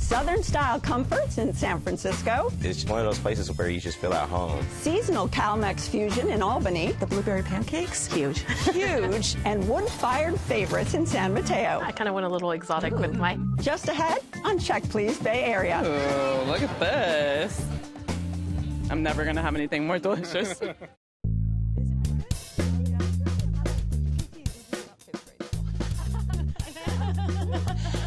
Southern-style comforts in San Francisco. It's one of those places where you just feel at home. Seasonal Cal-Mex fusion in Albany. The blueberry pancakes, huge. Huge. And wood-fired favorites in San Mateo. I kind of went a little exotic with my... Just ahead on Check Please Bay Area. Oh, look at this. I'm never going to have anything more delicious.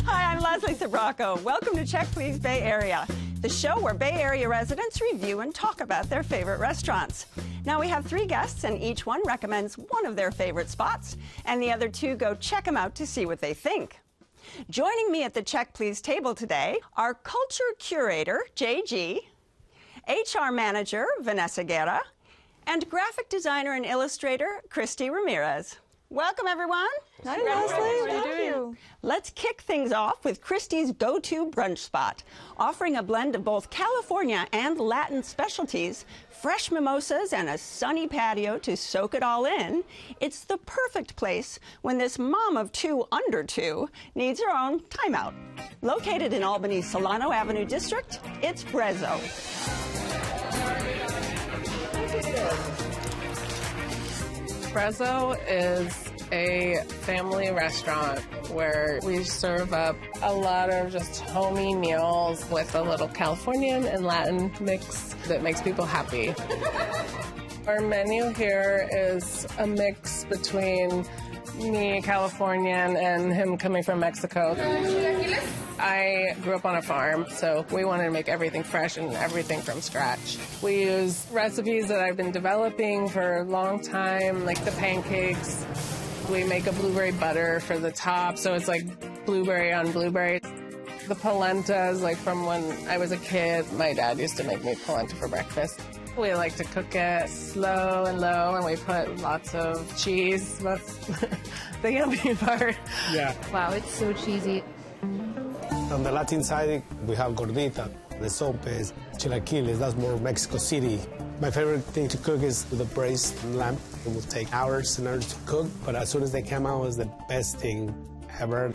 Hi, I'm Leslie Sabraco. Welcome to Check Please Bay Area, the show where Bay Area residents review and talk about their favorite restaurants. Now, we have 3 guests, and each one recommends one of their favorite spots, and the other 2 go check them out to see what they think. Joining me at the Check Please table today are culture curator, JG, HR manager, Vanessa Guerra, and graphic designer and illustrator, Christy Ramirez. Welcome, everyone. Hi, Leslie. Thank you. Let's kick things off with Christy's go-to brunch spot, offering a blend of both California and Latin specialties, fresh mimosas, and a sunny patio to soak it all in. It's the perfect place when this mom of 2 under 2 needs her own timeout. Located in Albany's Solano Avenue district, it's Brezo. Brezo is a family restaurant where we serve up a lot of just homey meals with a little Californian and Latin mix that makes people happy. Our menu here is a mix between me, Californian, and him coming from Mexico. I grew up on a farm, so we wanted to make everything fresh and everything from scratch. We use recipes that I've been developing for a long time, like the pancakes. We make a blueberry butter for the top, so it's like blueberry on blueberry. The polenta is like from when I was a kid. My dad used to make me polenta for breakfast. We like to cook it slow and low, and we put lots of cheese. That's the yummy part. Yeah. Wow, it's so cheesy. On the Latin side, we have gordita, the sopes, chilaquiles, that's more Mexico City. My favorite thing to cook is the braised lamb. It will take hours and hours to cook, but as soon as they come out, it's the best thing ever.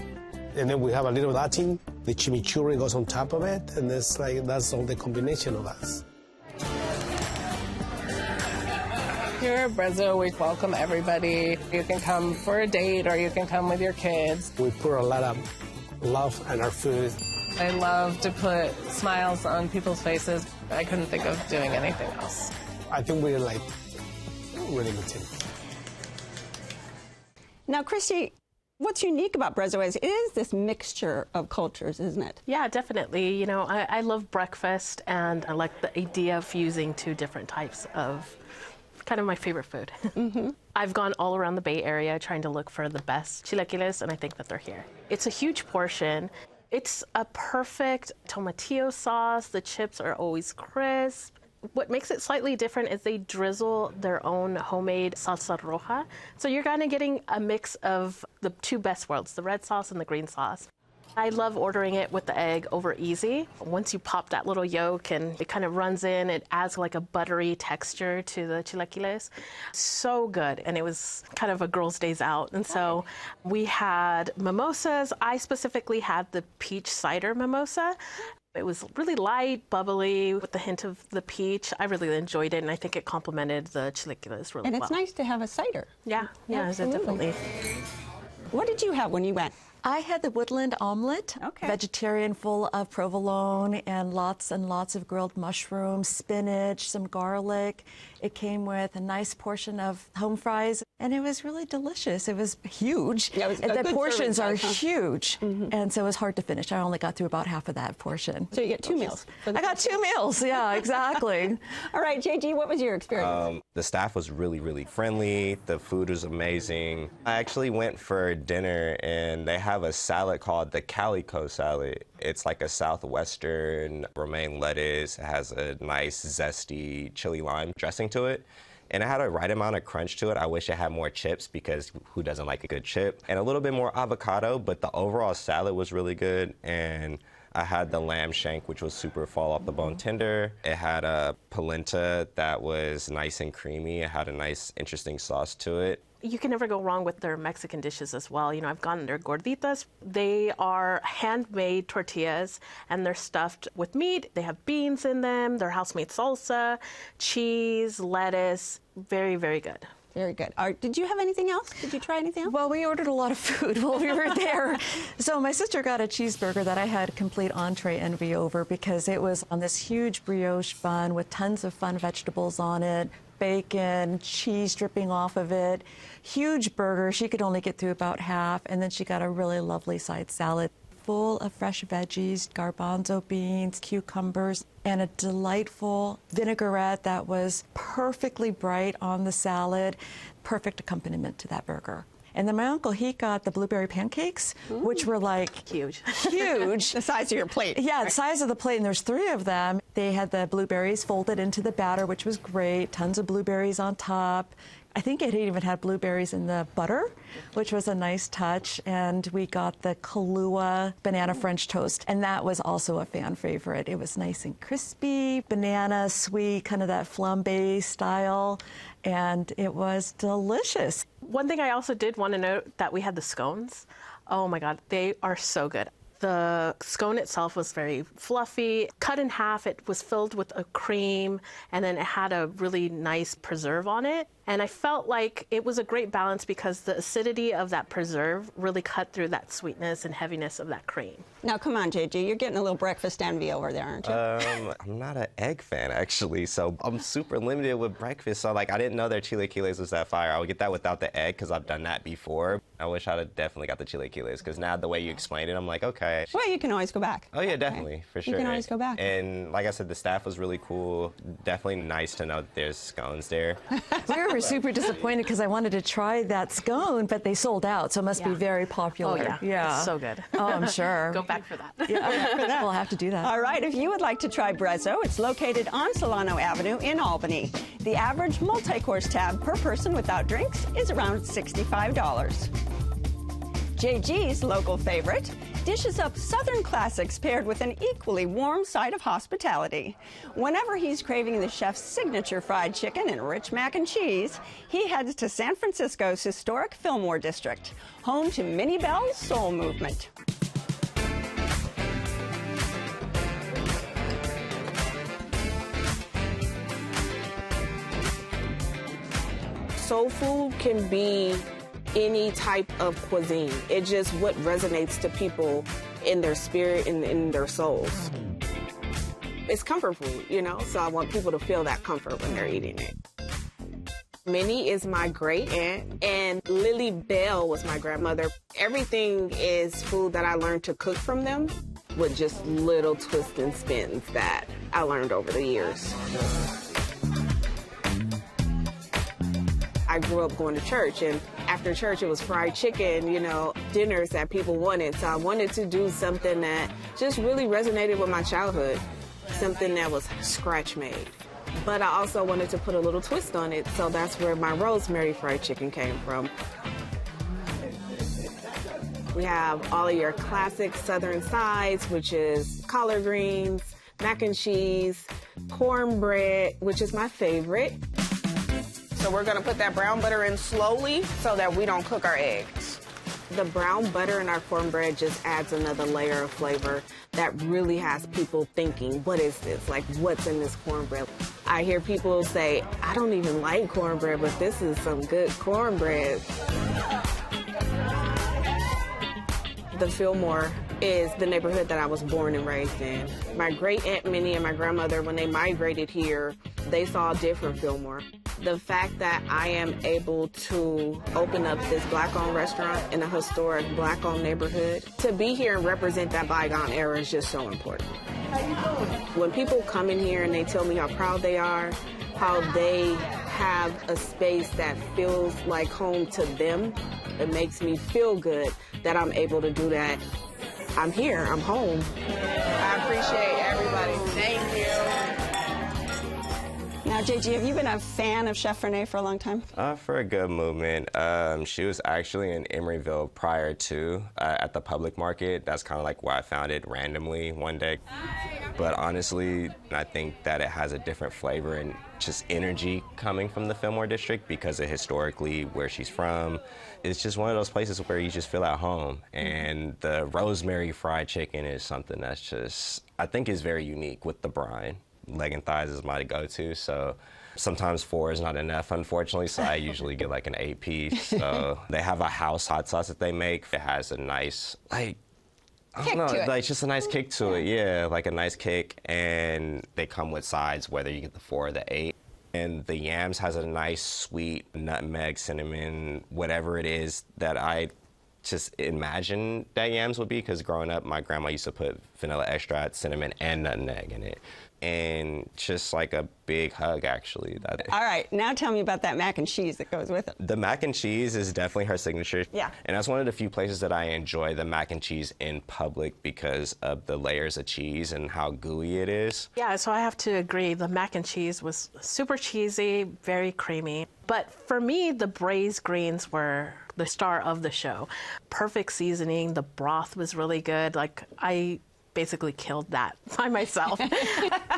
And then we have a little Latin, the chimichurri goes on top of it, and it's like, that's all the combination of us. Here at Brezo, we welcome everybody. You can come for a date or you can come with your kids. We put a lot of love in our food. I love to put smiles on people's faces. I couldn't think of doing anything else. I think we're like really good team. Now, Christy, what's unique about Brezo is it is this mixture of cultures, isn't it? Yeah, definitely. You know, I love breakfast, and I like the idea of fusing 2 different types of kind of my favorite food. Mm-hmm. I've gone all around the Bay Area trying to look for the best chilaquiles, and I think that they're here. It's a huge portion. It's a perfect tomatillo sauce. The chips are always crisp. What makes it slightly different is they drizzle their own homemade salsa roja. So you're kind of getting a mix of the 2 best worlds, the red sauce and the green sauce. I love ordering it with the egg over easy. Once you pop that little yolk and it kind of runs in, it adds like a buttery texture to the chilaquiles. So good. And it was kind of a girl's days out. And so we had mimosas. I specifically had the peach cider mimosa. It was really light, bubbly, with a hint of the peach. I really enjoyed it, and I think it complemented the chilaquiles really well. And it's nice to have a cider. Yeah, definitely. What did you have when you went? I had the woodland omelet, vegetarian, full of provolone and lots of grilled mushrooms, spinach, some garlic. It came with a nice portion of home fries, and it was really delicious. It was huge. Yeah, the portions are huge, and so it was hard to finish. I only got through about half of that portion. So you get 2 meals. I got 2 meals, yeah, exactly. All right, JG, what was your experience? The staff was really, really friendly. The food was amazing. I actually went for dinner, and they have a salad called the calico salad. It's like a southwestern romaine lettuce. It has a nice, zesty chili lime dressing to it. And it had a right amount of crunch to it. I wish it had more chips, because who doesn't like a good chip? And a little bit more avocado, but the overall salad was really good. And I had the lamb shank, which was super fall off the bone tender. It had a polenta that was nice and creamy. It had a nice, interesting sauce to it. You can never go wrong with their Mexican dishes as well. You know, I've gotten their gorditas. They are handmade tortillas, and they're stuffed with meat. They have beans in them. They're house-made salsa, cheese, lettuce. Very, very good. Very good. Did you have anything else? Did you try anything else? Well, we ordered a lot of food while we were there. So my sister got a cheeseburger that I had complete entree envy over because it was on this huge brioche bun with tons of fun vegetables on it, bacon, cheese dripping off of it. Huge burger. She could only get through about half, and then she got a really lovely side salad full of fresh veggies, garbanzo beans, cucumbers, and a delightful vinaigrette that was perfectly bright on the salad. Perfect accompaniment to that burger. And then my uncle, he got the blueberry pancakes, which were like huge. Huge. The size of your plate. Yeah, right? The size of the plate, and there's 3 of them. They had the blueberries folded into the batter, which was great. Tons of blueberries on top. I think it even had blueberries in the butter, which was a nice touch. And we got the Kahlúa banana French toast, and that was also a fan favorite. It was nice and crispy, banana, sweet, kind of that flambé style, and it was delicious. One thing I also did want to note that we had the scones. Oh my God, they are so good. The scone itself was very fluffy. Cut in half, it was filled with a cream, and then it had a really nice preserve on it. And I felt like it was a great balance because the acidity of that preserve really cut through that sweetness and heaviness of that cream. Now, come on, JG, you're getting a little breakfast envy over there, aren't you? I'm not an egg fan, actually, so I'm super limited with breakfast. So, like, I didn't know their chilaquiles was that fire. I would get that without the egg because I've done that before. I wish I'd have definitely got the chilaquiles because now the way you explained it, I'm like, okay. Well, you can always go back. Oh, yeah, definitely, for sure. You can always go back. And like I said, the staff was really cool. Definitely nice to know that there's scones there. We were super disappointed because I wanted to try that scone, but they sold out, so it must be very popular. Oh, yeah. It's so good. Oh, I'm sure. Go back for that. Yeah, we'll have to do that. All right, if you would like to try Brezo, it's located on Solano Avenue in Albany. The average multi-course tab per person without drinks is around $65. JG's local favorite dishes up Southern classics paired with an equally warm side of hospitality. Whenever he's craving the chef's signature fried chicken and rich mac and cheese, he heads to San Francisco's historic Fillmore district, home to Minnie Bell's soul movement. Soul food can be any type of cuisine. It's just what resonates to people in their spirit and in their souls. It's comfort food, you know, so I want people to feel that comfort when they're eating it. Minnie is my great aunt, and Lily Bell was my grandmother. Everything is food that I learned to cook from them with just little twists and spins that I learned over the years. I grew up going to church, and after church it was fried chicken, you know, dinners that people wanted. So I wanted to do something that just really resonated with my childhood, something that was scratch made. But I also wanted to put a little twist on it, so that's where my rosemary fried chicken came from. We have all of your classic Southern sides, which is collard greens, mac and cheese, cornbread, which is my favorite. So we're gonna put that brown butter in slowly so that we don't cook our eggs. The brown butter in our cornbread just adds another layer of flavor that really has people thinking, what is this? Like, what's in this cornbread? I hear people say, I don't even like cornbread, but this is some good cornbread. The Fillmore is the neighborhood that I was born and raised in. My great Aunt Minnie and my grandmother, when they migrated here, they saw a different Fillmore. The fact that I am able to open up this Black-owned restaurant in a historic Black-owned neighborhood, to be here and represent that bygone era is just so important. When people come in here and they tell me how proud they are, how they have a space that feels like home to them, it makes me feel good that I'm able to do that. I'm here, I'm home. I appreciate everybody. Thank you. Now, JG, have you been a fan of Chef Renee for a long time? For a good movement. She was actually in Emeryville prior to at the public market. That's kind of like where I found it randomly one day. But honestly, I think that it has a different flavor and just energy coming from the Fillmore district because of historically where she's from. It's just one of those places where you just feel at home. And the rosemary fried chicken is something that's just, I think is very unique with the brine. Leg and thighs is my go-to, so sometimes 4 is not enough, unfortunately, so I usually get like an 8-piece. So they have a house hot sauce that they make. It has a nice, like, I don't know, like just a nice kick to it, yeah, like a nice kick. And they come with sides, whether you get the 4 or the 8. And the yams has a nice sweet nutmeg, cinnamon, whatever it is that I just imagine that yams would be, because growing up, my grandma used to put vanilla extract, cinnamon, and nutmeg in it. And just like a big hug, actually. All right, now tell me about that mac and cheese that goes with it. The mac and cheese is definitely her signature. Yeah. And that's one of the few places that I enjoy the mac and cheese in public because of the layers of cheese and how gooey it is. Yeah, so I have to agree. The mac and cheese was super cheesy, very creamy. But for me, the braised greens were the star of the show. Perfect seasoning, the broth was really good. Like, I basically killed that by myself.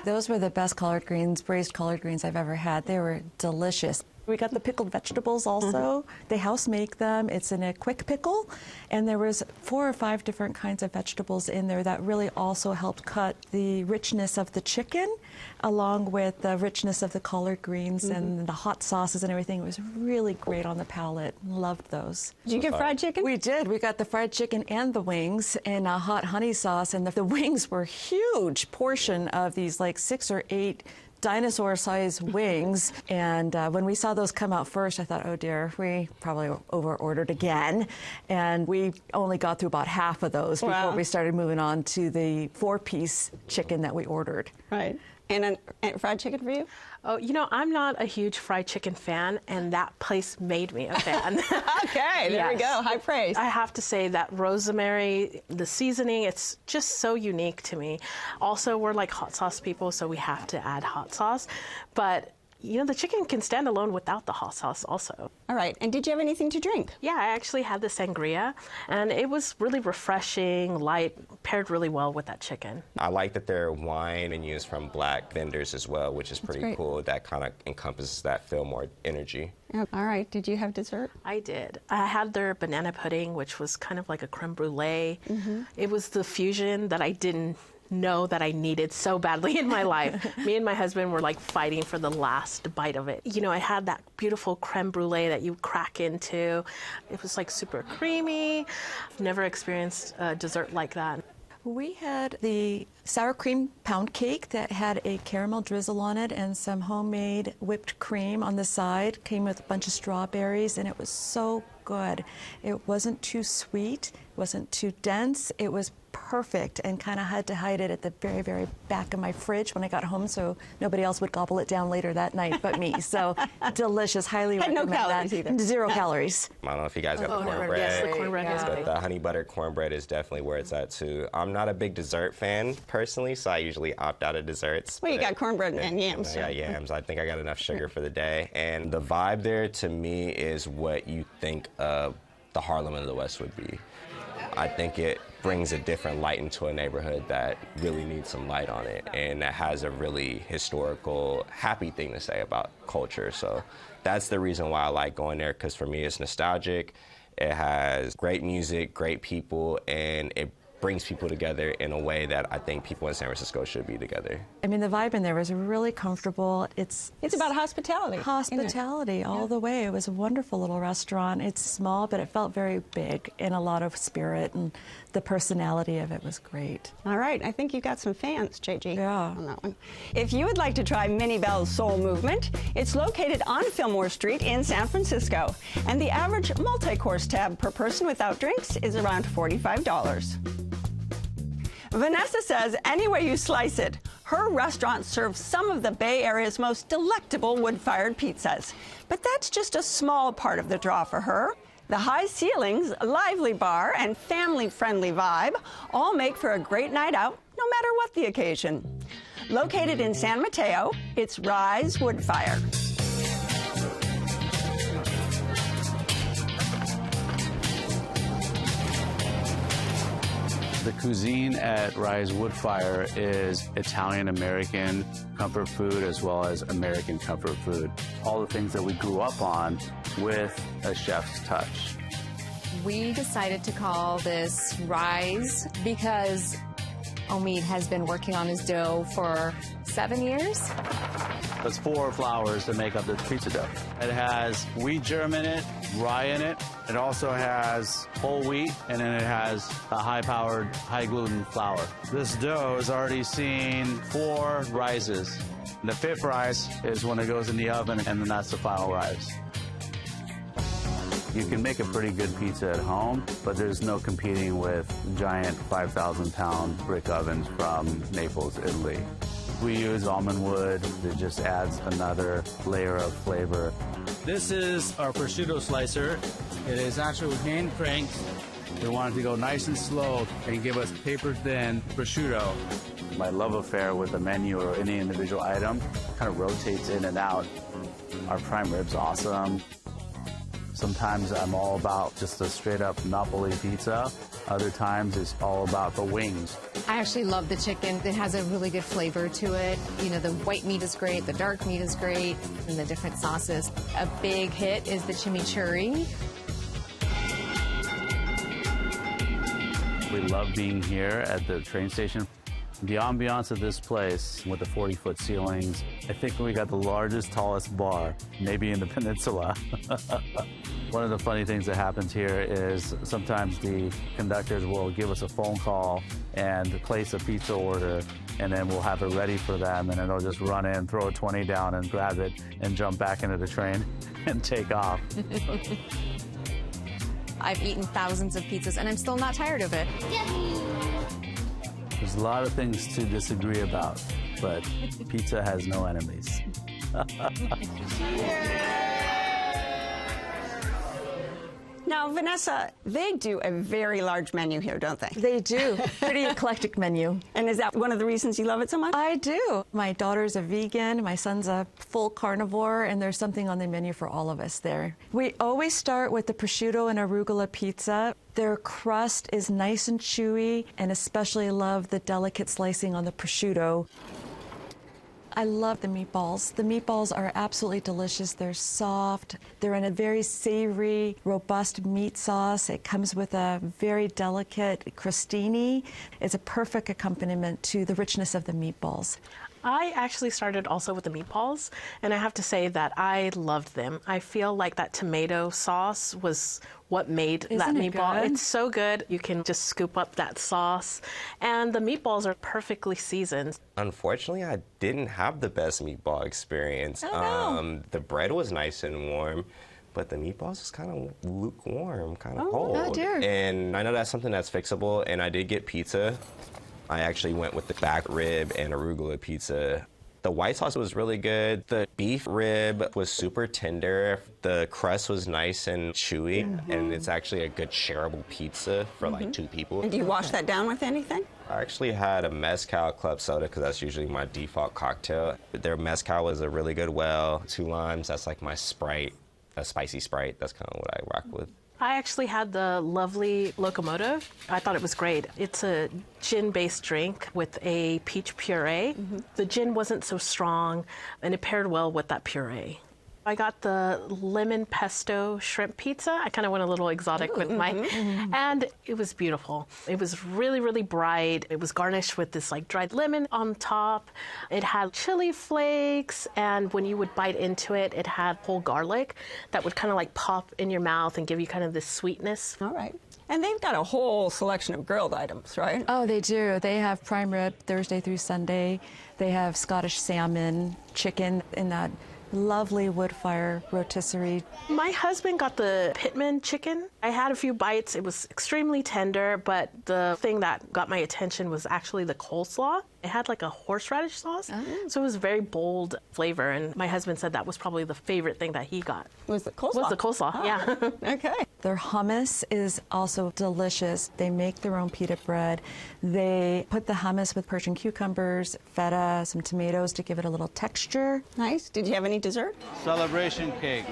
Those were the best collard greens, braised collard greens I've ever had. They were delicious. We got the pickled vegetables also. They house make them. It's in a quick pickle. And there was 4 or 5 different kinds of vegetables in there that really also helped cut the richness of the chicken along with the richness of the collard greens and the hot sauces and everything. It was really great on the palate. Loved those. Did you get fried chicken? We did. We got the fried chicken and the wings in a hot honey sauce. And the wings were a huge portion of these like 6 or 8 dinosaur-sized wings, and when we saw those come out first, I thought, oh dear, we probably over-ordered again, and we only got through about half of those before we started moving on to the 4-piece chicken that we ordered. Right. And fried chicken for you? Oh, you know, I'm not a huge fried chicken fan, and that place made me a fan. Okay, there we go. High praise. I have to say that rosemary, the seasoning, it's just so unique to me. Also, we're like hot sauce people, so we have to add hot sauce. But you know, the chicken can stand alone without the hot sauce also. All right, and did you have anything to drink? Yeah, I actually had the sangria, and it was really refreshing, light, paired really well with that chicken. I like that they're wine and used from black vendors as well, which is pretty cool. That kind of encompasses that Fillmore energy. All right, did you have dessert? I did. I had their banana pudding, which was kind of like a creme brulee. It was the fusion that I didn't know that I needed so badly in my life. Me and my husband were like fighting for the last bite of it. You know, I had that beautiful creme brulee that you crack into. It was like super creamy. I've never experienced a dessert like that. We had the sour cream pound cake that had a caramel drizzle on it and some homemade whipped cream on the side. Came with a bunch of strawberries, and it was so good. It wasn't too sweet, it wasn't too dense. It was perfect, and kind of had to hide it at the very, very back of my fridge when I got home so nobody else would gobble it down later that night but me. So delicious, highly recommend no calories that. Either. 0 calories. I don't know if you guys got the cornbread. Yes, the cornbread is But great. the honey butter cornbread is definitely where it's at too. I'm not a big dessert fan personally, so I usually opt out of desserts. Well, you got cornbread and yams. I got yams. I think I got enough sugar for the day. And the vibe there to me is what you think of the Harlem of the West would be. I think it brings a different light into a neighborhood that really needs some light on it, and that has a really historical, happy thing to say about culture. So that's the reason why I like going there, because for me it's nostalgic, it has great music, great people, and it brings people together in a way that I think people in San Francisco should be together. I mean, the vibe in there was really comfortable. It's about hospitality. Hospitality all the way. It was a wonderful little restaurant. It's small, but it felt very big and a lot of spirit, and the personality of it was great. All right, I think you got some fans, JG, Yeah. on that one. If you would like to try Minnie Bell's Soul Movement, it's located on Fillmore Street in San Francisco, and the average multi-course tab per person without drinks is around $45. Vanessa says any way you slice it, her restaurant serves some of the Bay Area's most delectable wood-fired pizzas. But that's just a small part of the draw for her. The high ceilings, lively bar, and family-friendly vibe all make for a great night out, no matter what the occasion. Located in San Mateo, it's Rise Woodfire. The cuisine at Rise Woodfire is Italian-American comfort food as well as American comfort food. All the things that we grew up on with a chef's touch. We decided to call this Rise because Omid has been working on his dough for 7 years. There's 4 flours to make up this pizza dough. It has wheat germ in it, rye in it. It also has whole wheat, and then it has a high-powered, high-gluten flour. This dough has already seen 4 rises. The 5th rise is when it goes in the oven, and then that's the final rise. You can make a pretty good pizza at home, but there's no competing with giant 5,000-pound brick ovens from Naples, Italy. We use almond wood. It just adds another layer of flavor. This is our prosciutto slicer. It is actually hand cranked. We wanted to go nice and slow and give us paper-thin prosciutto. My love affair with the menu or any individual item kind of rotates in and out. Our prime rib's awesome. Sometimes I'm all about just a straight-up Napoli pizza. Other times it's all about the wings. I actually love the chicken. It has a really good flavor to it. You know, the white meat is great, the dark meat is great, and the different sauces. A big hit is the chimichurri. We love being here at the train station. The ambiance of this place with the 40-foot ceilings, I think we got the largest, tallest bar, maybe in the peninsula. One of the funny things that happens here is sometimes the conductors will give us a phone call and place a pizza order, and then we'll have it ready for them, and then they'll just run in, throw a 20 down and grab it and jump back into the train and take off. I've eaten thousands of pizzas, and I'm still not tired of it. There's a lot of things to disagree about, but pizza has no enemies. Now, Vanessa, they do a very large menu here, don't they? They do. Pretty eclectic menu. And is that one of the reasons you love it so much? I do. My daughter's a vegan, my son's a full carnivore, and there's something on the menu for all of us there. We always start with the prosciutto and arugula pizza. Their crust is nice and chewy, and especially love the delicate slicing on the prosciutto. I love the meatballs. The meatballs are absolutely delicious. They're soft. They're in a very savory, robust meat sauce. It comes with a very delicate crostini. It's a perfect accompaniment to the richness of the meatballs. I actually started also with the meatballs, and I have to say that I loved them. I feel like that tomato sauce was what made that meatball. Good? It's so good. You can just scoop up that sauce, and the meatballs are perfectly seasoned. Unfortunately, I didn't have the best meatball experience. Oh, no. The bread was nice and warm, but the meatballs was kind of lukewarm, kind of cold. Oh, dear. And I know that's something that's fixable, and I did get pizza. I actually went with the back rib and arugula pizza. The white sauce was really good. The beef rib was super tender. The crust was nice and chewy, and it's actually a good shareable pizza for like 2 people. And do you wash that down with anything? I actually had a mezcal club soda because that's usually my default cocktail. Their mezcal was a really good well. 2 limes, that's like my Sprite, a spicy Sprite. That's kind of what I rock with. I actually had the lovely locomotive. I thought it was great. It's a gin-based drink with a peach puree. The gin wasn't so strong, and it paired well with that puree. I got the lemon pesto shrimp pizza. I kind of went a little exotic with my, and it was beautiful. It was really, really bright. It was garnished with this like dried lemon on top. It had chili flakes, and when you would bite into it, it had whole garlic that would kind of like pop in your mouth and give you kind of this sweetness. All right. And they've got a whole selection of grilled items, right? Oh, they do. They have prime rib Thursday through Sunday. They have Scottish salmon, chicken in that lovely wood-fire rotisserie. My husband got the Pitman chicken. I had a few bites. It was extremely tender, but the thing that got my attention was actually the coleslaw. It had like a horseradish sauce, so it was very bold flavor, and my husband said that was probably the favorite thing that he got. Was the coleslaw? Was the coleslaw, yeah. Okay. Their hummus is also delicious. They make their own pita bread. They put the hummus with Persian cucumbers, feta, some tomatoes to give it a little texture. Nice. Did you have any dessert? Celebration cake.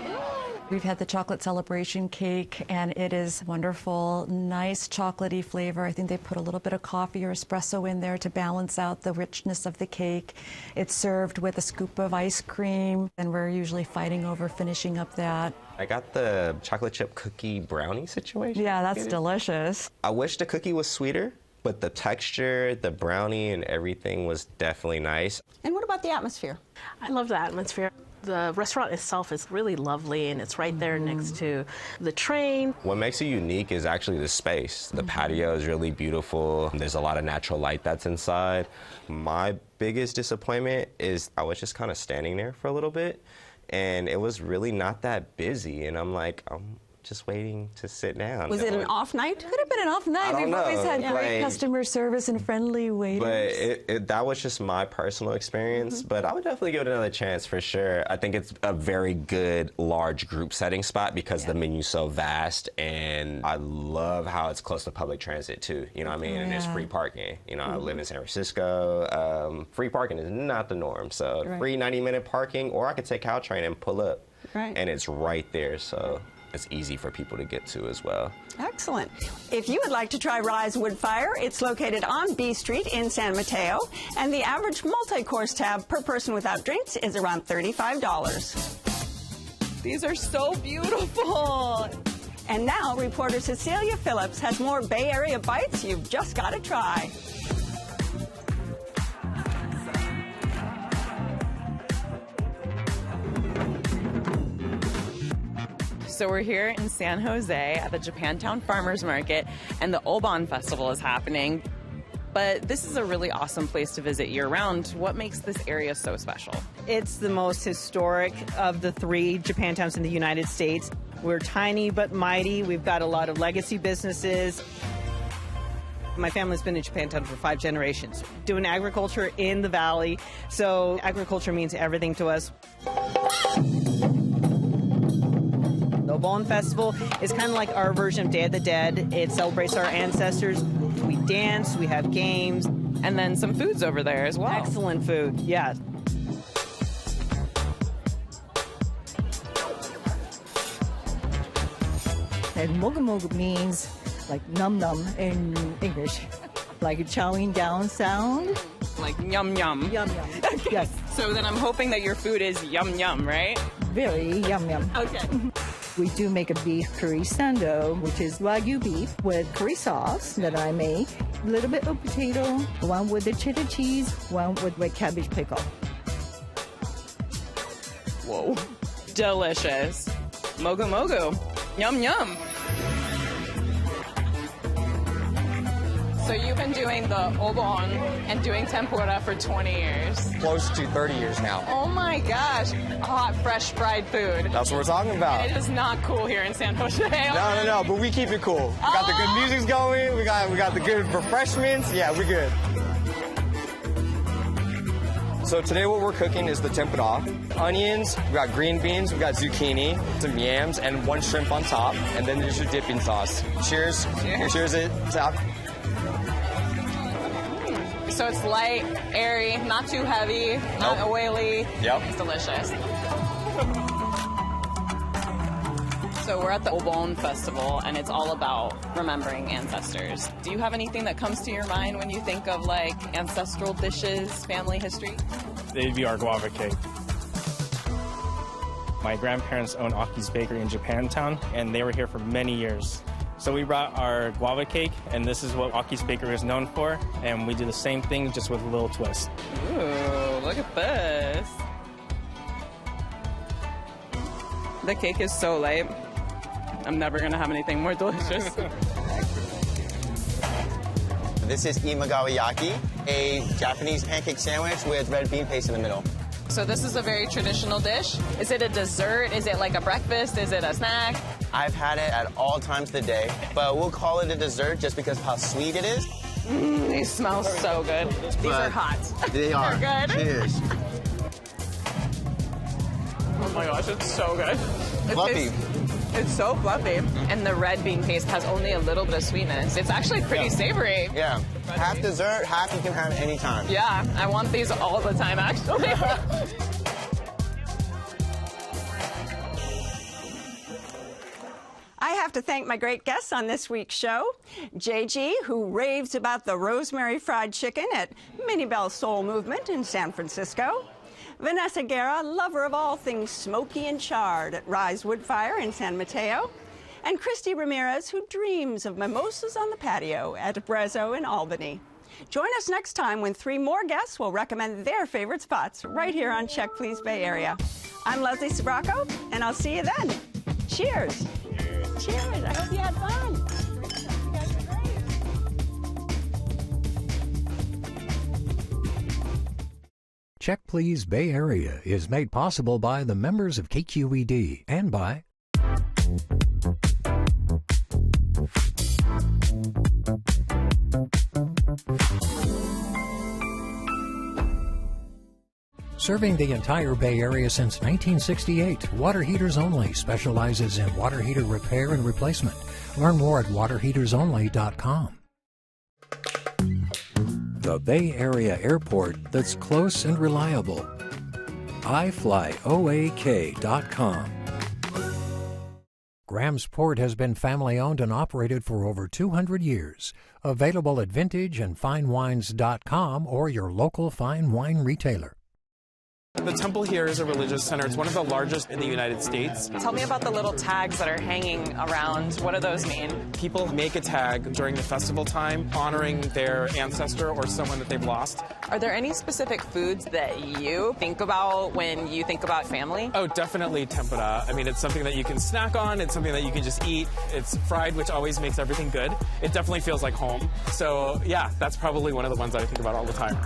We've had the chocolate celebration cake, and it is wonderful, nice chocolatey flavor. I think they put a little bit of coffee or espresso in there to balance out the richness of the cake. It's served with a scoop of ice cream, and we're usually fighting over finishing up that. I got the chocolate chip cookie brownie situation. Yeah, that's delicious. I wish the cookie was sweeter, but the texture, the brownie, and everything was definitely nice. And what about the atmosphere? I love the atmosphere. The restaurant itself is really lovely, and it's right there next to the train. What makes it unique is actually the space. The patio is really beautiful. There's a lot of natural light that's inside. My biggest disappointment is I was just kind of standing there for a little bit, and it was really not that busy, and I'm like, I'm just waiting to sit down. Was it an off night? Could have been an off night. We've always had great customer service and friendly waiters. But that was just my personal experience. But I would definitely give it another chance for sure. I think it's a very good large group setting spot because the menu's so vast, and I love how it's close to public transit too. You know what I mean? And there's free parking. You know, I live in San Francisco. Free parking is not the norm. So free 90-minute parking, or I could take Caltrain and pull up. And it's right there. So it's easy for people to get to as well. Excellent. If you would like to try Rise Woodfire, it's located on B Street in San Mateo, and the average multi-course tab per person without drinks is around $35. These are so beautiful. And now, reporter Cecilia Philips has more Bay Area bites you've just got to try. So we're here in San Jose at the Japantown Farmers Market, and the Obon Festival is happening. But this is a really awesome place to visit year-round. What makes this area so special? It's the most historic of the 3 Japantowns in the United States. We're tiny but mighty. We've got a lot of legacy businesses. My family's been in Japantown for 5 generations, doing agriculture in the valley. So agriculture means everything to us. The Obon Festival is kind of like our version of Day of the Dead. It celebrates our ancestors. We dance, we have games. And then some foods over there as well. Excellent food, yeah. And mogu means like num num in English, like a chowing down sound. Like yum yum. Yum yum. Okay. Yes. So then I'm hoping that your food is yum yum, right? Very yum yum. Okay. We do make a beef curry sando, which is Wagyu beef with curry sauce that I make. A little bit of potato, one with the cheddar cheese, one with red cabbage pickle. Whoa. Delicious. Mogu mogu. Yum yum. So you've been doing the Obon and doing tempura for 20 years. Close to 30 years now. Oh my gosh. Hot, fresh, fried food. That's what we're talking about. And it is not cool here in San Jose. No, but we keep it cool. We got the good music going. We got the good refreshments. Yeah, we're good. So today what we're cooking is the tempura. Onions, we got green beans, we got zucchini, some yams, and 1 shrimp on top. And then there's your dipping sauce. Cheers. Cheers it. Top. So it's light, airy, not too heavy, not oily. Yep. It's delicious. So we're at the Obon Festival, and it's all about remembering ancestors. Do you have anything that comes to your mind when you think of like ancestral dishes, family history? It'd be our guava cake. My grandparents own Aki's Bakery in Japantown, and they were here for many years. So we brought our guava cake, and this is what Aki's Bakery is known for, and we do the same thing just with a little twist. Ooh, look at this. The cake is so light. I'm never gonna have anything more delicious. This is imagawa yaki, a Japanese pancake sandwich with red bean paste in the middle. So this is a very traditional dish. Is it a dessert? Is it like a breakfast? Is it a snack? I've had it at all times of the day, but we'll call it a dessert just because of how sweet it is. These smell so good. These are hot. They are. They're good. Cheers. Oh my gosh, it's so good. Fluffy. It's so fluffy. And the red bean paste has only a little bit of sweetness. It's actually pretty savory. Yeah. Half dessert, half you can have anytime. Yeah, I want these all the time, actually. I have to thank my great guests on this week's show. JG, who raves about the rosemary fried chicken at Minnie Bell's Soul Movement in San Francisco. Vanessa Guerra, lover of all things smoky and charred at Rise Woodfire in San Mateo. And Christy Ramirez, who dreams of mimosas on the patio at Brezo in Albany. Join us next time when 3 more guests will recommend their favorite spots right here on Check Please Bay Area. I'm Leslie Sbrocco, and I'll see you then. Cheers. Cheers. I hope you had fun. You guys are great. Check Please Bay Area is made possible by the members of KQED and by serving the entire Bay Area since 1968, Water Heaters Only specializes in water heater repair and replacement. Learn more at waterheatersonly.com. The Bay Area airport that's close and reliable. iFlyOAK.com. Graham's Port has been family-owned and operated for over 200 years. Available at vintage and finewines.com or your local fine wine retailer. The temple here is a religious center. It's one of the largest in the United States. Tell me about the little tags that are hanging around. What do those mean? People make a tag during the festival time, honoring their ancestor or someone that they've lost. Are there any specific foods that you think about when you think about family? Oh, definitely tempura. I mean, it's something that you can snack on. It's something that you can just eat. It's fried, which always makes everything good. It definitely feels like home. So, yeah, that's probably one of the ones that I think about all the time.